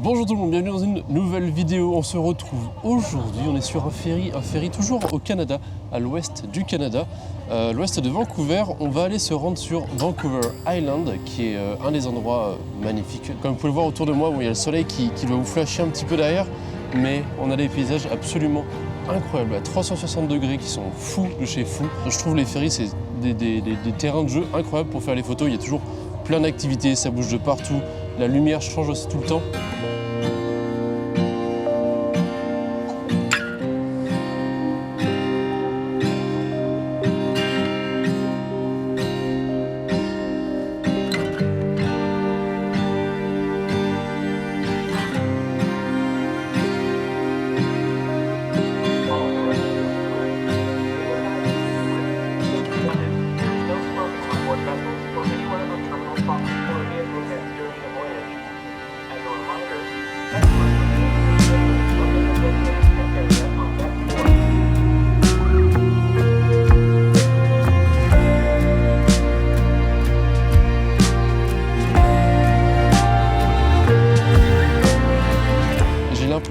Bonjour tout le monde, bienvenue dans une nouvelle vidéo. On se retrouve aujourd'hui, on est sur un ferry toujours au Canada, à l'ouest du Canada, l'ouest de Vancouver. On va aller se rendre sur Vancouver Island, qui est un des endroits magnifiques. Comme vous pouvez le voir autour de moi, il y a le soleil qui va vous flasher un petit peu derrière, mais on a des paysages absolument incroyables, à 360 degrés, qui sont fous de chez fous. Je trouve les ferries, c'est des terrains de jeu incroyables pour faire les photos. Il y a toujours plein d'activités, ça bouge de partout. La lumière change aussi tout le temps.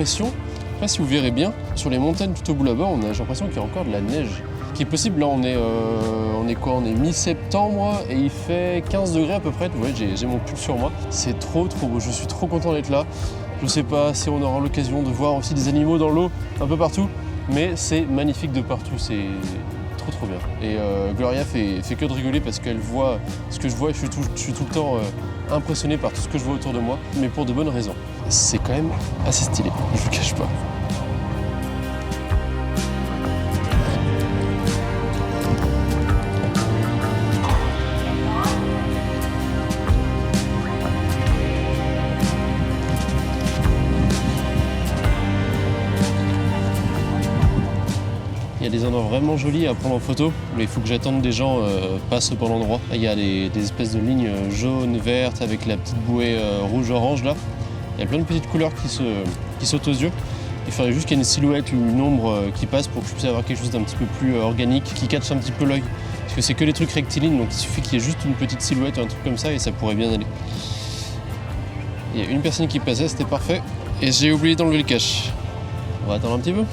Je sais pas si vous verrez bien, sur les montagnes tout au bout là-bas, j'ai l'impression qu'il y a encore de la neige qui est possible. Là on est mi-septembre et il fait 15 degrés à peu près. Vous voyez, j'ai mon pull sur moi. C'est trop beau, je suis trop content d'être là. Je sais pas si on aura l'occasion de voir aussi des animaux dans l'eau un peu partout, mais c'est magnifique de partout, c'est trop bien. Et Gloria fait que de rigoler parce qu'elle voit ce que je vois et je suis tout le temps impressionné par tout ce que je vois autour de moi, mais pour de bonnes raisons. C'est quand même assez stylé, je vous cache pas. Il y a des endroits vraiment jolis à prendre en photo, mais il faut que j'attende que des gens passent par l'endroit. Il y a des espèces de lignes jaunes, vertes, avec la petite bouée rouge-orange là. Il y a plein de petites couleurs qui sautent aux yeux. Il faudrait juste qu'il y ait une silhouette ou une ombre qui passe pour que je puisse avoir quelque chose d'un petit peu plus organique, qui catche un petit peu l'œil. Parce que c'est que des trucs rectilignes, donc il suffit qu'il y ait juste une petite silhouette ou un truc comme ça et ça pourrait bien aller. Il y a une personne qui passait, c'était parfait. Et j'ai oublié d'enlever le cache. On va attendre un petit peu.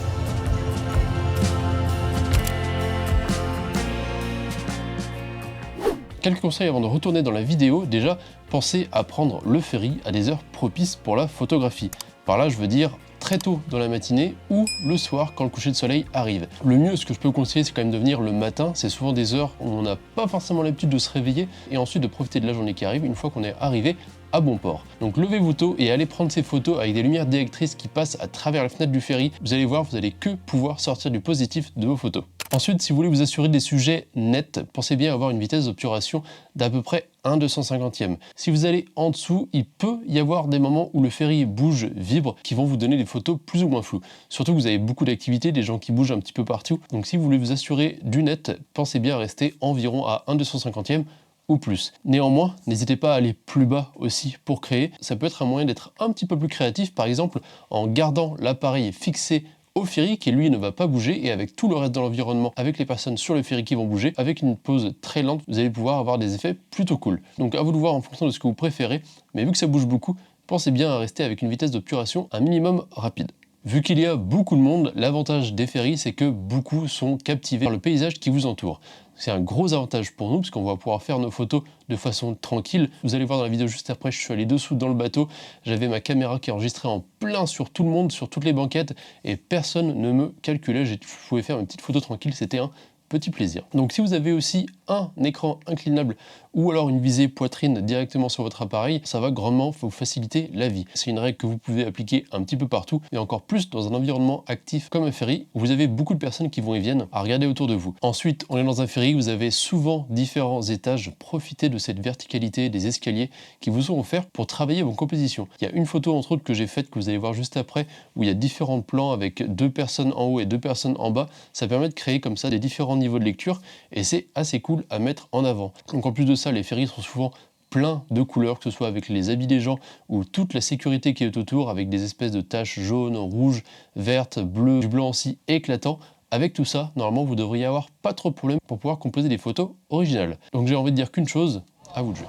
Quelques conseils avant de retourner dans la vidéo. Déjà, pensez à prendre le ferry à des heures propices pour la photographie. Par là, je veux dire très tôt dans la matinée ou le soir quand le coucher de soleil arrive. Le mieux, ce que je peux vous conseiller, c'est quand même de venir le matin. C'est souvent des heures où on n'a pas forcément l'habitude de se réveiller et ensuite de profiter de la journée qui arrive une fois qu'on est arrivé à bon port. Donc levez-vous tôt et allez prendre ces photos avec des lumières directrices qui passent à travers la fenêtre du ferry. Vous allez voir, vous allez que pouvoir sortir du positif de vos photos. Ensuite, si vous voulez vous assurer des sujets nets, pensez bien à avoir une vitesse d'obturation d'à peu près 1/250e. Si vous allez en dessous, il peut y avoir des moments où le ferry bouge, vibre, qui vont vous donner des photos plus ou moins floues. Surtout que vous avez beaucoup d'activités, des gens qui bougent un petit peu partout. Donc si vous voulez vous assurer du net, pensez bien à rester environ à 1/250e ou plus. Néanmoins, n'hésitez pas à aller plus bas aussi pour créer. Ça peut être un moyen d'être un petit peu plus créatif, par exemple en gardant l'appareil fixé au ferry qui lui ne va pas bouger et avec tout le reste de l'environnement, avec les personnes sur le ferry qui vont bouger, avec une pause très lente, vous allez pouvoir avoir des effets plutôt cool. Donc à vous de voir en fonction de ce que vous préférez, mais vu que ça bouge beaucoup, pensez bien à rester avec une vitesse d'obturation un minimum rapide. Vu qu'il y a beaucoup de monde, l'avantage des ferries, c'est que beaucoup sont captivés par le paysage qui vous entoure. C'est un gros avantage pour nous, parce qu'on va pouvoir faire nos photos de façon tranquille. Vous allez voir dans la vidéo juste après, je suis allé dessous dans le bateau. J'avais ma caméra qui enregistrait en plein sur tout le monde, sur toutes les banquettes, et personne ne me calculait. Je pouvais faire une petite photo tranquille, c'était un petit plaisir. Donc si vous avez aussi un écran inclinable ou alors une visée poitrine directement sur votre appareil, ça va grandement vous faciliter la vie. C'est une règle que vous pouvez appliquer un petit peu partout et encore plus dans un environnement actif comme un ferry où vous avez beaucoup de personnes qui vont et viennent à regarder autour de vous. Ensuite, on est dans un ferry, vous avez souvent différents étages. Profitez de cette verticalité des escaliers qui vous sont offerts pour travailler vos compositions. Il y a une photo entre autres que j'ai faite que vous allez voir juste après où il y a différents plans avec 2 personnes en haut et 2 personnes en bas. Ça permet de créer comme ça des différents niveaux de lecture et c'est assez cool à mettre en avant. Donc en plus de ça, les ferries sont souvent plein de couleurs, que ce soit avec les habits des gens ou toute la sécurité qui est autour, avec des espèces de taches jaunes, rouges, vertes, bleues, du blanc aussi éclatant. Avec tout ça, normalement, vous devriez avoir pas trop de problèmes pour pouvoir composer des photos originales. Donc j'ai envie de dire qu'une chose, à vous de jouer.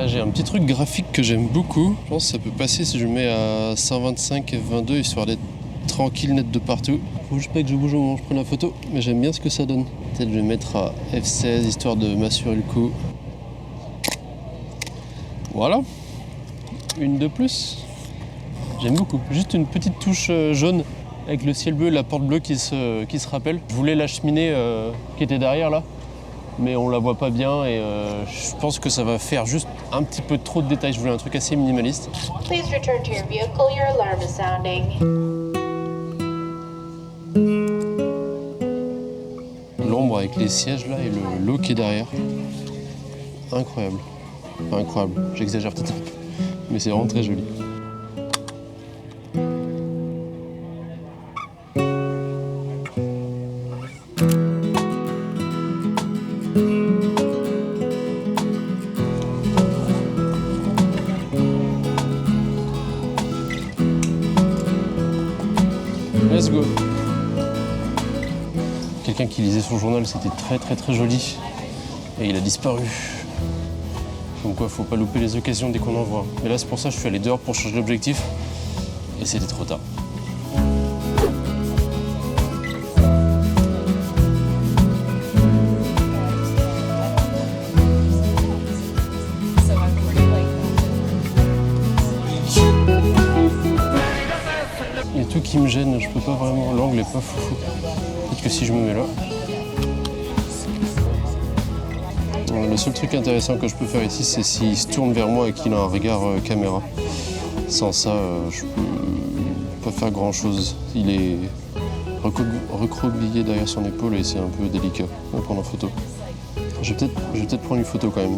Là, j'ai un petit truc graphique que j'aime beaucoup. Je pense que ça peut passer si je mets à 125 f22 histoire d'être tranquille, net de partout. Faut juste pas que je bouge au moment où je prends la photo, mais j'aime bien ce que ça donne. Peut-être je vais mettre à f16 histoire de m'assurer le coup. Voilà, une de plus. J'aime beaucoup. Juste une petite touche jaune avec le ciel bleu et la porte bleue qui se rappelle. Je voulais la cheminée qui était derrière là, mais on la voit pas bien et je pense que ça va faire juste un petit peu trop de détails. Je voulais un truc assez minimaliste. Please return to your vehicle. Your alarm is sounding. L'ombre avec les sièges là et le lot qui est derrière. Incroyable. Enfin, incroyable, j'exagère peut-être un peu, mais c'est vraiment très joli. Let's go. Quelqu'un qui lisait son journal, c'était très joli. Et il a disparu. Donc quoi, faut pas louper les occasions dès qu'on en voit. Mais là, c'est pour ça que je suis allé dehors pour changer l'objectif. Et c'était trop tard. Il y a tout qui me gêne, je peux pas vraiment, l'angle est pas foufou. Peut-être que si je me mets là. Le seul truc intéressant que je peux faire ici, c'est s'il se tourne vers moi et qu'il a un regard caméra. Sans ça, je peux pas faire grand chose. Il est recroquevillé derrière son épaule et c'est un peu délicat à prendre en photo. Je vais peut-être prendre une photo quand même.